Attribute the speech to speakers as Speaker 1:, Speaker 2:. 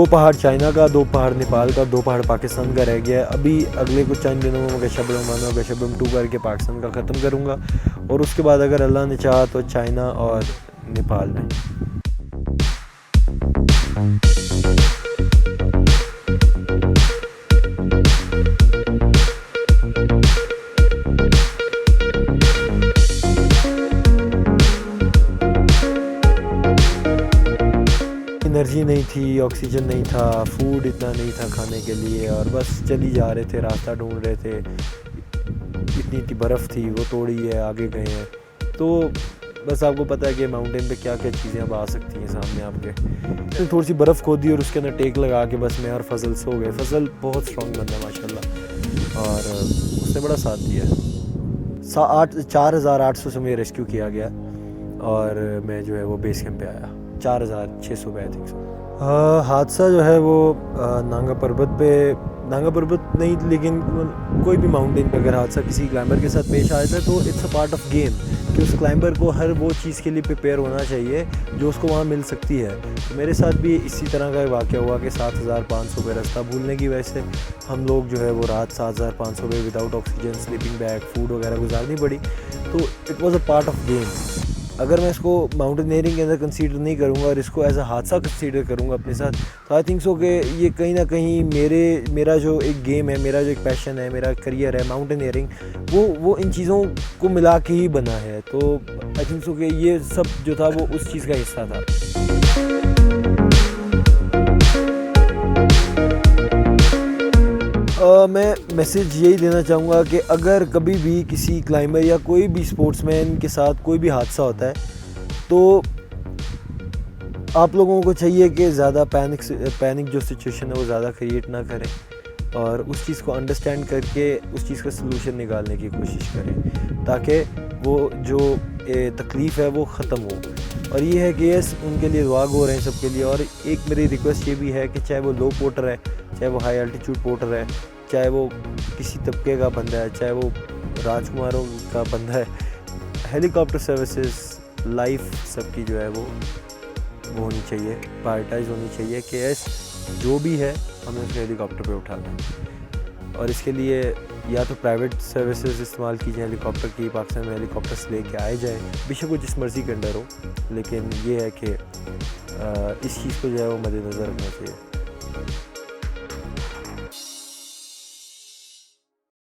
Speaker 1: 2 पहाड़ चाइना का, 2 पहाड़ नेपाल का, 2 पहाड़ पाकिस्तान का रह गया है। अभी अगले कुछ चंद दिनों में मैं गशबरम 1 और गशबरम 2 करके पाकिस्तान का ख़त्म करूँगा और उसके बाद अगर अल्लाह ने चाहा तो चाइना और नेपाल में। एनर्जी नहीं थी, ऑक्सीजन नहीं था, फूड इतना नहीं था खाने के लिए और बस चली जा रहे थे, रास्ता ढूंढ रहे थे। इतनी इतनी बर्फ़ थी, वो तोड़ी है, आगे गए हैं। तो बस आपको पता है कि माउंटेन पे क्या क्या चीज़ें अब आ सकती हैं सामने आपके। थोड़ी सी बर्फ़ खोदी और उसके अंदर टेक लगा के बस मैं और फजल सो गए। फजल बहुत स्ट्रॉन्ग बंदा है माशाल्लाह और उसने बड़ा साथ दिया। 4800 से मुझे रेस्क्यू किया गया और मैं जो है वो बेस कैंप पे आया। 4600 पे आई थिंक सो। हादसा जो है वो नांगा पर्वत नहीं, लेकिन कोई भी माउंटेन पे अगर हादसा किसी क्लाइंबर के साथ पेश आया था तो it's a part of game कि उस क्लाइंबर को हर वो चीज़ के लिए प्रिपेयर होना चाहिए जो उसको वहाँ मिल सकती है। तो मेरे साथ भी इसी तरह का वाक़या हुआ कि 7500 पे रास्ता भूलने की वजह से हम लोग जो है वो रात 7500 पे without oxygen, sleeping bag, food वगैरह गुजारनी पड़ी। तो it was a part of game. अगर मैं इसको माउंटेनियरिंग के अंदर कंसीडर नहीं करूँगा और इसको एज अ हादसा कंसीडर करूँगा अपने साथ, तो आई थिंक सो कि ये कहीं ना कहीं मेरा जो एक गेम है, मेरा जो एक पैशन है, मेरा करियर है माउंटेनियरिंग, वो इन चीज़ों को मिला के ही बना है। तो आई थिंक सो कि ये सब जो था वो उस चीज़ का हिस्सा था। मैं मैसेज यही देना चाहूँगा कि अगर कभी भी किसी क्लाइंबर या कोई भी स्पोर्ट्समैन के साथ कोई भी हादसा होता है तो आप लोगों को चाहिए कि ज़्यादा पैनिक जो सिचुएशन है वो ज़्यादा क्रिएट ना करें और उस चीज़ को अंडरस्टैंड करके उस चीज़ का सलूशन निकालने की कोशिश करें ताकि वो जो तकलीफ़ है वो ख़त्म हो। और ये है कि यस, उनके लिए दुआ हो रहे हैं सबके लिए। और एक मेरी रिक्वेस्ट ये भी है कि चाहे वो लो पोर्टर है, चाहे वो हाई एल्टीट्यूड पोर्टर है, चाहे वो किसी तबके का बंदा है, चाहे वो राजकुमारों का बंदा है, हेलीकॉप्टर सर्विसेज लाइफ सबकी जो है वो होनी चाहिए, प्रायोरिटाइज होनी चाहिए कि यस जो भी है हमें उसको हेलीकॉप्टर पे उठाना है। और इसके लिए या तो प्राइवेट सर्विसेज इस्तेमाल की जाए हेलीकॉप्टर की, पाकिस्तान में हेलीकॉप्टर्स लेके आए जाए, बेशक वो जिस मर्ज़ी के अंडर हो, लेकिन ये है कि इस चीज़ को जो है वो मद्देनज़र रखना चाहिए।